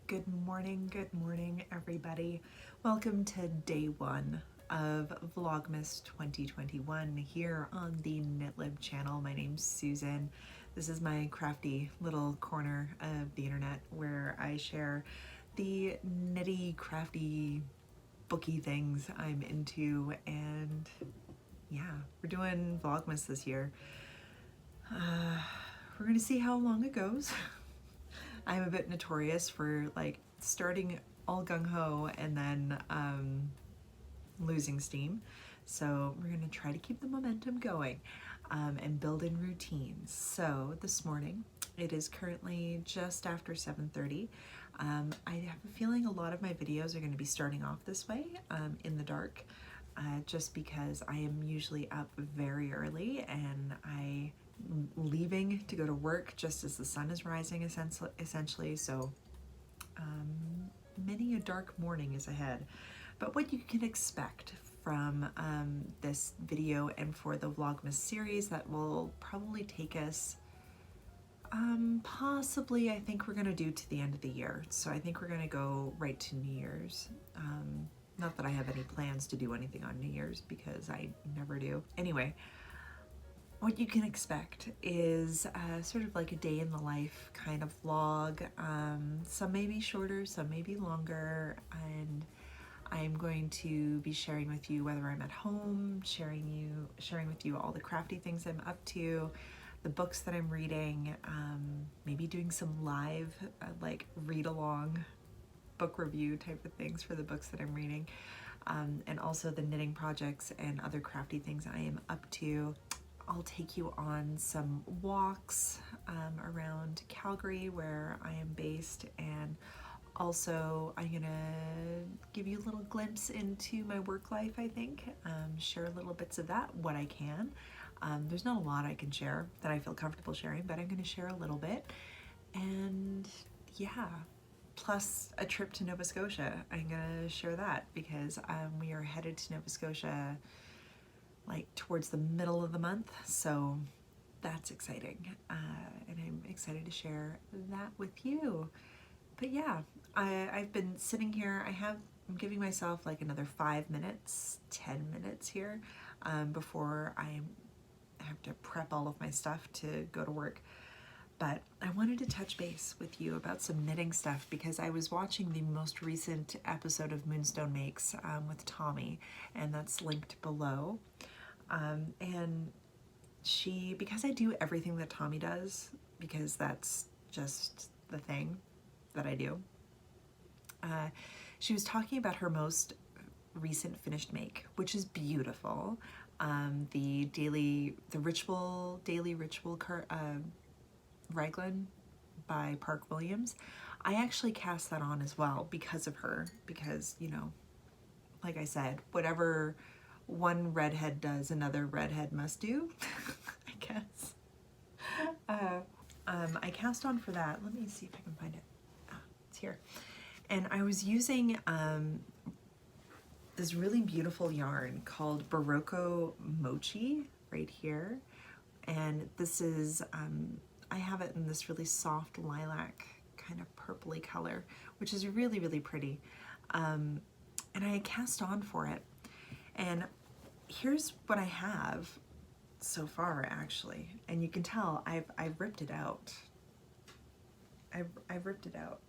Good morning, everybody. Welcome to day one of Vlogmas 2021 here on the KNITLIB channel. My name's Susan. This is my crafty little corner of the internet where I share the nitty, crafty, booky things I'm into, and yeah, we're doing Vlogmas this year. We're gonna see how long it goes. I'm a bit notorious for like starting all gung-ho and then losing steam. So we're gonna try to keep the momentum going and build in routines. So this morning, it is currently just after 7:30. I have a feeling a lot of my videos are gonna be starting off this way in the dark, just because I am usually up very early and I leaving to go to work just as the sun is rising essentially, so many a dark morning is ahead. But what you can expect from this video and for the Vlogmas series that will probably take us possibly, I think we're gonna do to the end of the year. So I think we're gonna go right to New Year's. Not that I have any plans to do anything on New Year's because I never do. Anyway, what you can expect is sort of like a day in the life kind of vlog. Some may be shorter, some may be longer, and I'm going to be sharing with you whether I'm at home, sharing with you all the crafty things I'm up to, the books that I'm reading, maybe doing some live like read along book review type of things for the books that I'm reading, and also the knitting projects and other crafty things I am up to. I'll take you on some walks around Calgary where I am based, and also I'm gonna give you a little glimpse into my work life, I think, share little bits of that, what I can. There's not a lot I can share that I feel comfortable sharing, but I'm gonna share a little bit, and yeah, plus a trip to Nova Scotia. I'm gonna share that because we are headed to Nova Scotia like towards the middle of the month, so that's exciting, and I'm excited to share that with you. But yeah, I've been sitting here. I'm giving myself like another 5 minutes, 10 minutes here before I have to prep all of my stuff to go to work. But I wanted to touch base with you about some knitting stuff because I was watching the most recent episode of Moonstone Makes with Tommy, and that's linked below. And because I do everything that Tommy does, because that's just the thing that I do, she was talking about her most recent finished make, which is beautiful. The daily ritual raglan by Park Williams. I actually cast that on as well because of her, because, you know, like I said, whatever one redhead does, another redhead must do, I guess. I cast on for that. Let me see if I can find it. It's here. And I was using this really beautiful yarn called Barocco Mochi right here. And this is, I have it in this really soft lilac kind of purpley color, which is really, really pretty. And I cast on for it. And here's what I have so far, actually. And you can tell I've ripped it out. I've ripped it out.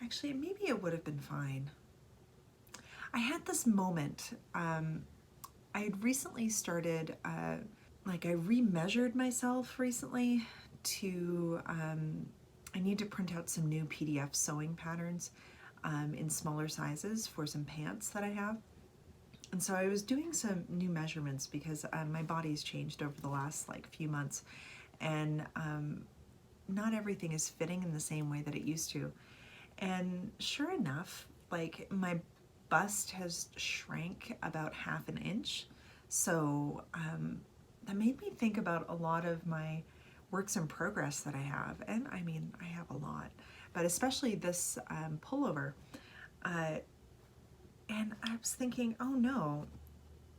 Actually, maybe it would have been fine. I had this moment. I had recently started, like I remeasured myself recently to, I need to print out some new PDF sewing patterns in smaller sizes for some pants that I have. And so I was doing some new measurements because my body's changed over the last like few months, and not everything is fitting in the same way that it used to. And sure enough, like my bust has shrank about ½ an inch. So that made me think about a lot of my works in progress that I have. And I mean, I have a lot, but especially this pullover. And I was thinking, oh no,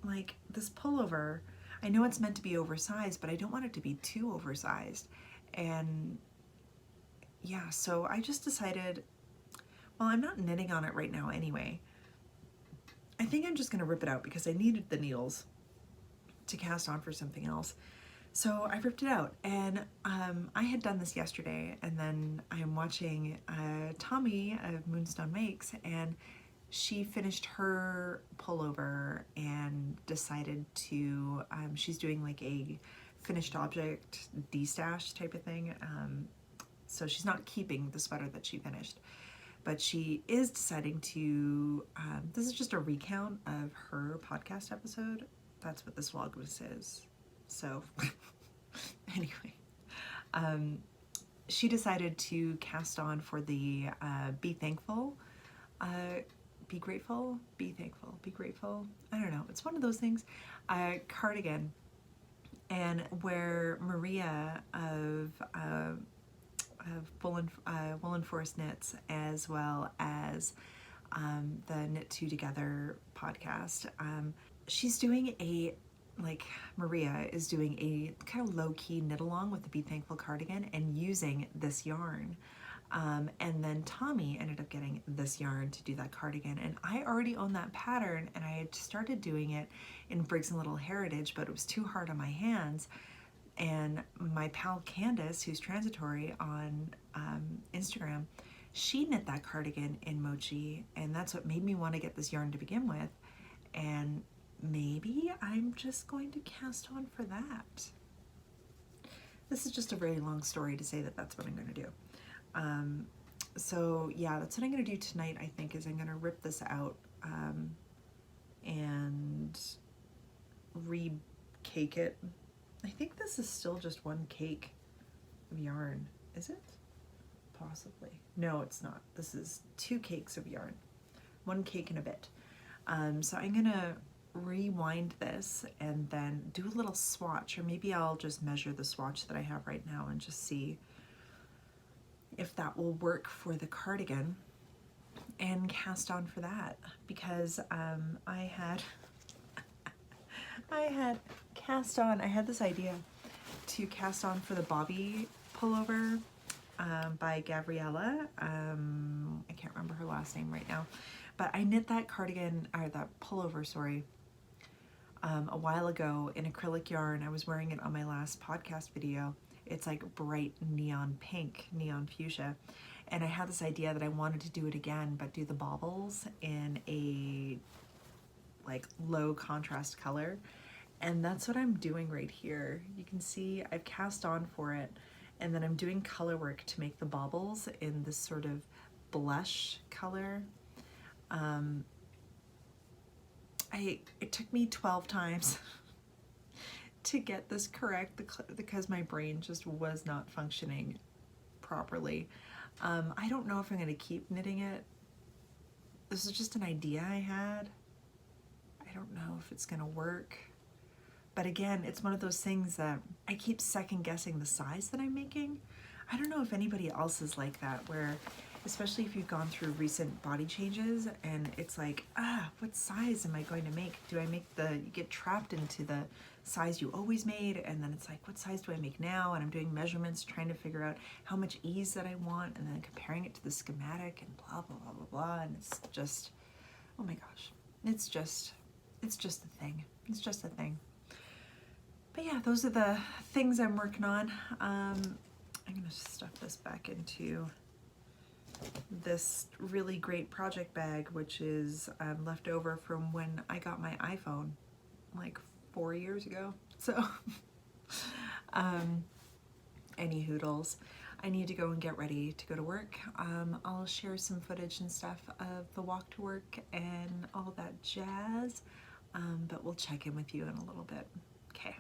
like this pullover, I know it's meant to be oversized, but I don't want it to be too oversized. And yeah, so I just decided Well, I'm not knitting on it right now anyway. I think I'm just gonna rip it out because I needed the needles to cast on for something else. So I ripped it out, and I had done this yesterday, and then I'm watching Tommy of Moonstone Makes, and she finished her pullover and decided to, she's doing like a finished object destash type of thing. So she's not keeping the sweater that she finished, but she is deciding to, this is just a recount of her podcast episode. That's what this Vlogmas is. So anyway, she decided to cast on for the Be Thankful, Be Grateful, Be Thankful, Be Grateful, I don't know, it's one of those things, cardigan, and where Maria of Woolen Forest Knits, as well as the Knit Two Together podcast, she's doing a, like, Maria is doing a kind of low-key knit along with the Be Thankful cardigan and using this yarn. And then Tommy ended up getting this yarn to do that cardigan, and I already own that pattern, and I had started doing it in Briggs & Little Heritage, but it was too hard on my hands. And my pal Candace, who's transitory on Instagram, she knit that cardigan in Mochi, and that's what made me want to get this yarn to begin with. And maybe I'm just going to cast on for that. This is just a very long story to say that that's what I'm going to do. So yeah, that's what I'm going to do tonight, I think, is I'm going to rip this out and re-cake it. I think this is still just one cake of yarn. Is it? Possibly. No, it's not. This is 2 cakes of yarn. 1 cake and a bit. So I'm going to rewind this and then do a little swatch, or maybe I'll just measure the swatch that I have right now and just see if that will work for the cardigan and cast on for that, because I had cast on, I had this idea to cast on for the Bobby pullover by Gabriella. I can't remember her last name right now, but I knit that cardigan, or that pullover, sorry, a while ago in acrylic yarn. I was wearing it on my last podcast video. It's like bright neon pink, neon fuchsia. And I had this idea that I wanted to do it again, but do the baubles in a like low contrast color. And that's what I'm doing right here. You can see I've cast on for it, and then I'm doing color work to make the baubles in this sort of blush color. It took me 12 times to get this correct because my brain just was not functioning properly. I don't know if I'm going to keep knitting it. This is just an idea I had. I don't know if it's going to work. But again, it's one of those things that I keep second guessing the size that I'm making. I don't know if anybody else is like that, where especially if you've gone through recent body changes and it's like, what size am I going to make? Do I make you get trapped into the size you always made, and then it's like, what size do I make now? And I'm doing measurements, trying to figure out how much ease that I want, and then comparing it to the schematic and blah, blah, blah, blah, blah. And it's just, oh my gosh, it's just a thing. It's just a thing. But yeah, those are the things I'm working on. I'm gonna stuff this back into this really great project bag, which is left over from when I got my iPhone like 4 years ago. So any hoodles, I need to go and get ready to go to work. I'll share some footage and stuff of the walk to work and all that jazz, but we'll check in with you in a little bit. Okay.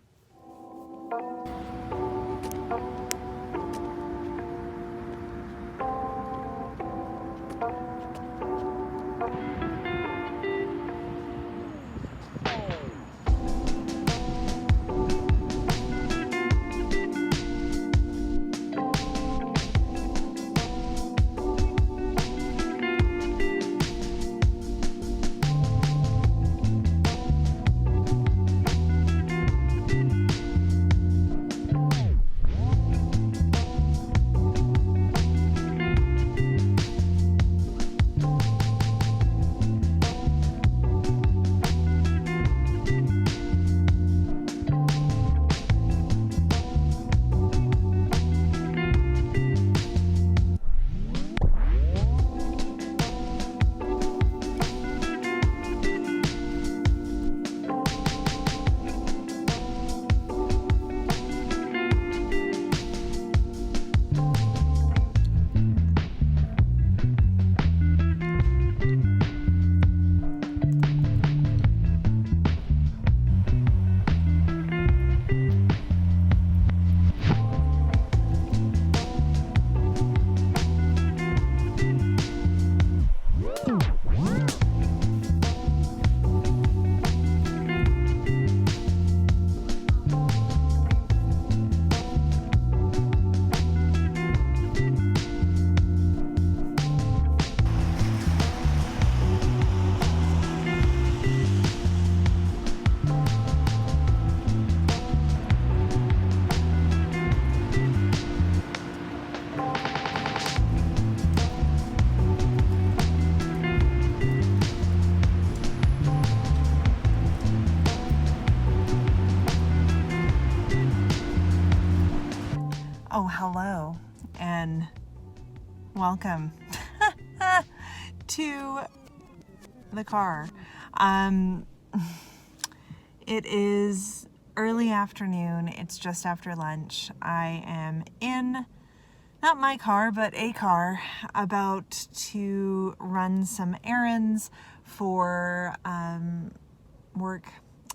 Oh, hello and welcome to the car. It is early afternoon. It's just after lunch. I am in, not my car, but a car, about to run some errands for work.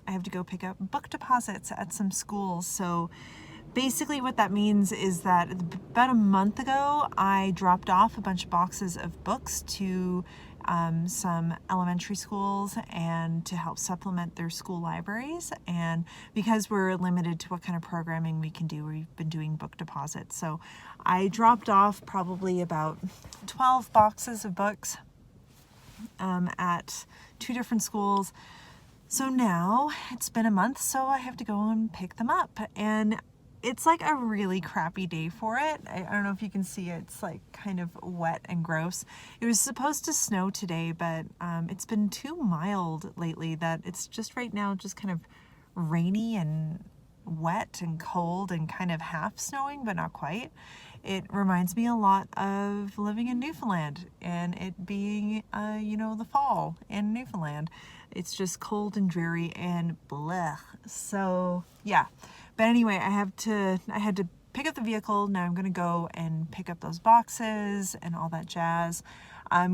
I have to go pick up book deposits at some schools. So basically what that means is that about a month ago, I dropped off a bunch of boxes of books to some elementary schools and to help supplement their school libraries. And because we're limited to what kind of programming we can do, we've been doing book deposits. So I dropped off probably about 12 boxes of books at 2 different schools. So now it's been a month, so I have to go and pick them up. And it's like a really crappy day for it. I don't know if you can see it. It's like kind of wet and gross. It was supposed to snow today, but it's been too mild lately that it's just right now just kind of rainy and wet and cold and kind of half snowing, but not quite. It reminds me a lot of living in Newfoundland and it being, the fall in Newfoundland. It's just cold and dreary and blech. So yeah. But anyway, I had to pick up the vehicle. Now I'm going to go and pick up those boxes and all that jazz.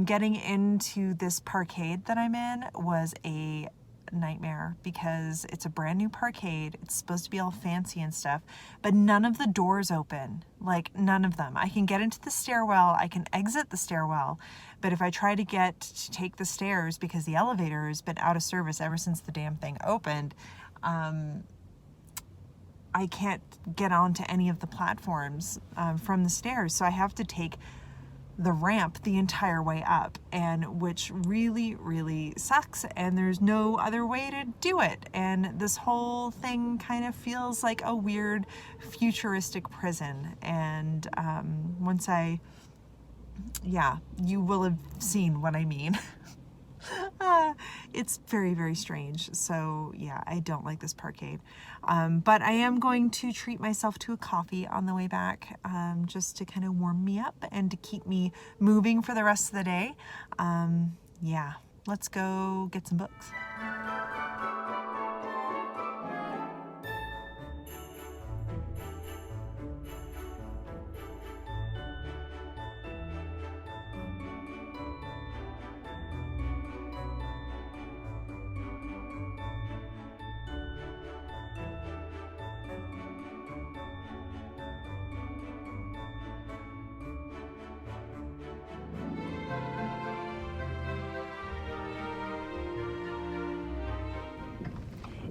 Getting into this parkade that I'm in was a nightmare because it's a brand new parkade. It's supposed to be all fancy and stuff, but none of the doors open. Like none of them. I can get into the stairwell. I can exit the stairwell. But if I try to take the stairs, because the elevator has been out of service ever since the damn thing opened, I can't get onto any of the platforms from the stairs. So I have to take the ramp the entire way up, and which really, really sucks. And there's no other way to do it. And this whole thing kind of feels like a weird futuristic prison. And you will have seen what I mean. It's very, very strange. So yeah, I don't like this parkade. But I am going to treat myself to a coffee on the way back, just to kind of warm me up and to keep me moving for the rest of the day. Yeah, let's go get some books.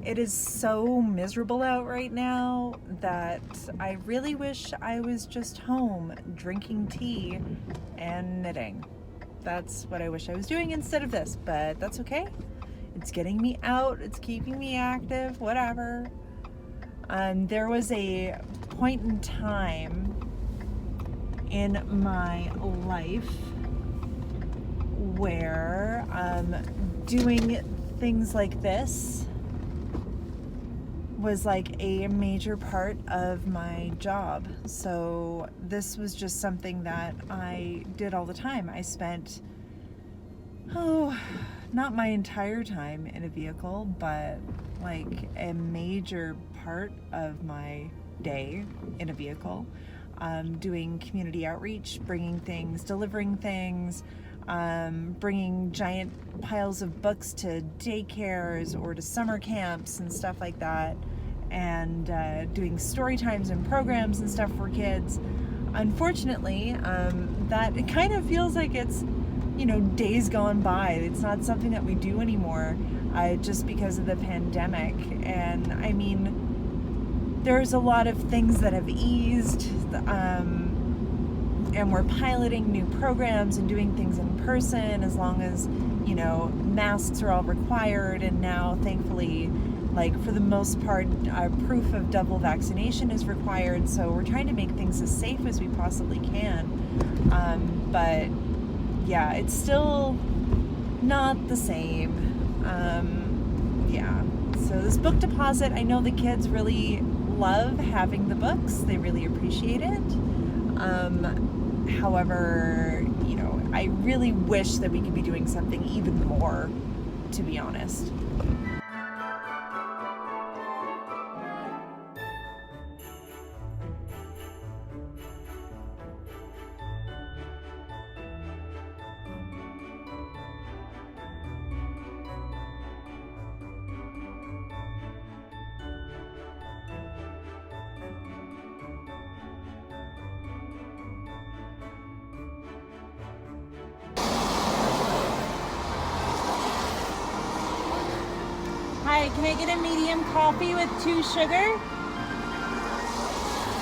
It is so miserable out right now that I really wish I was just home drinking tea and knitting. That's what I wish I was doing instead of this, but that's okay. It's getting me out, it's keeping me active, whatever. There was a point in time in my life where doing things like this was like a major part of my job. So this was just something that I did all the time. I spent, not my entire time in a vehicle, but like a major part of my day in a vehicle, doing community outreach, bringing things, delivering things, bringing giant piles of books to daycares or to summer camps and stuff like that, and doing story times and programs and stuff for kids. Unfortunately, that it kind of feels like it's, days gone by. It's not something that we do anymore, just because of the pandemic. And I mean, there's a lot of things that have eased, and we're piloting new programs and doing things in person as long as, masks are all required. And now, thankfully, like for the most part, proof of double vaccination is required. So we're trying to make things as safe as we possibly can. But yeah, it's still not the same. Yeah. So this book deposit, I know the kids really love having the books. They really appreciate it. However, you know, I really wish that we could be doing something even more, to be honest. Hi, can I get a medium coffee with 2 sugar?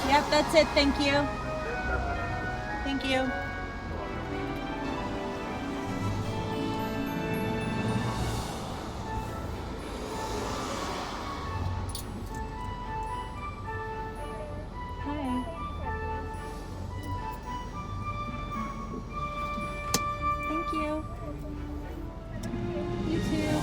Yep, that's it, thank you. Thank you. Hi. Thank you. You too.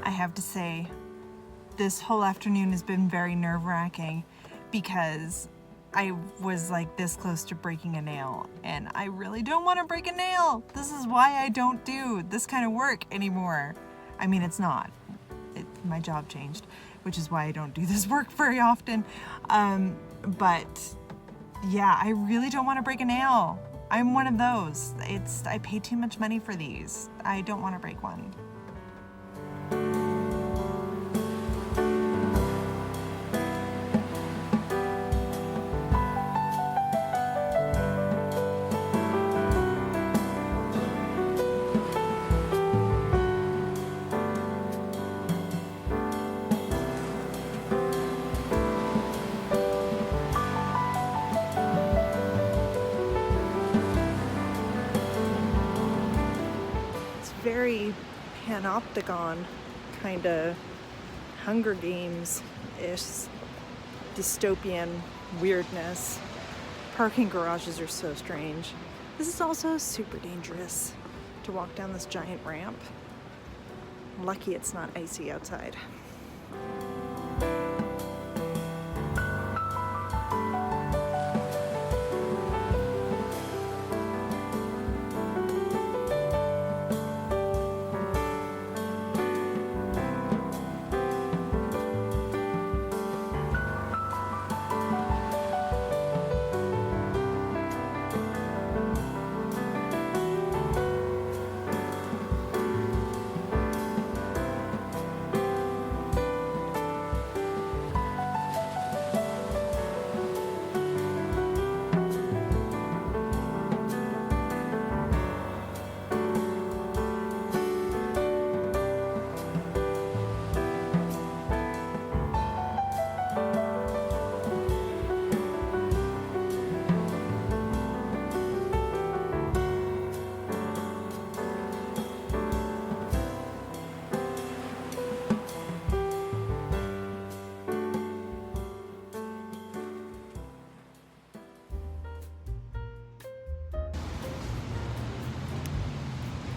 I have to say, this whole afternoon has been very nerve-wracking because I was like this close to breaking a nail, and I really don't want to break a nail. This is why I don't do this kind of work anymore. I mean, it's not. My job changed, which is why I don't do this work very often. But yeah, I really don't want to break a nail. I'm one of those. I pay too much money for these. I don't want to break one. Very panopticon kind of Hunger Games-ish dystopian weirdness. Parking garages are so strange. This is also super dangerous to walk down this giant ramp. Lucky it's not icy outside.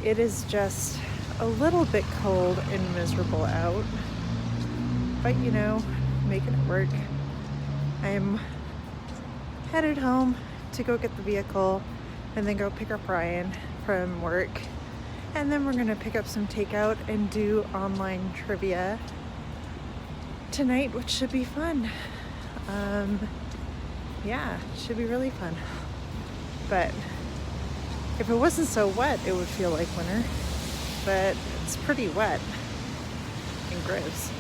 It is just a little bit cold and miserable out, but you know, making it work. I'm headed home to go get the vehicle and then go pick up Ryan from work, and then we're gonna pick up some takeout and do online trivia tonight, which should be fun. Yeah, should be really fun. But if it wasn't so wet, it would feel like winter, but it's pretty wet and gross.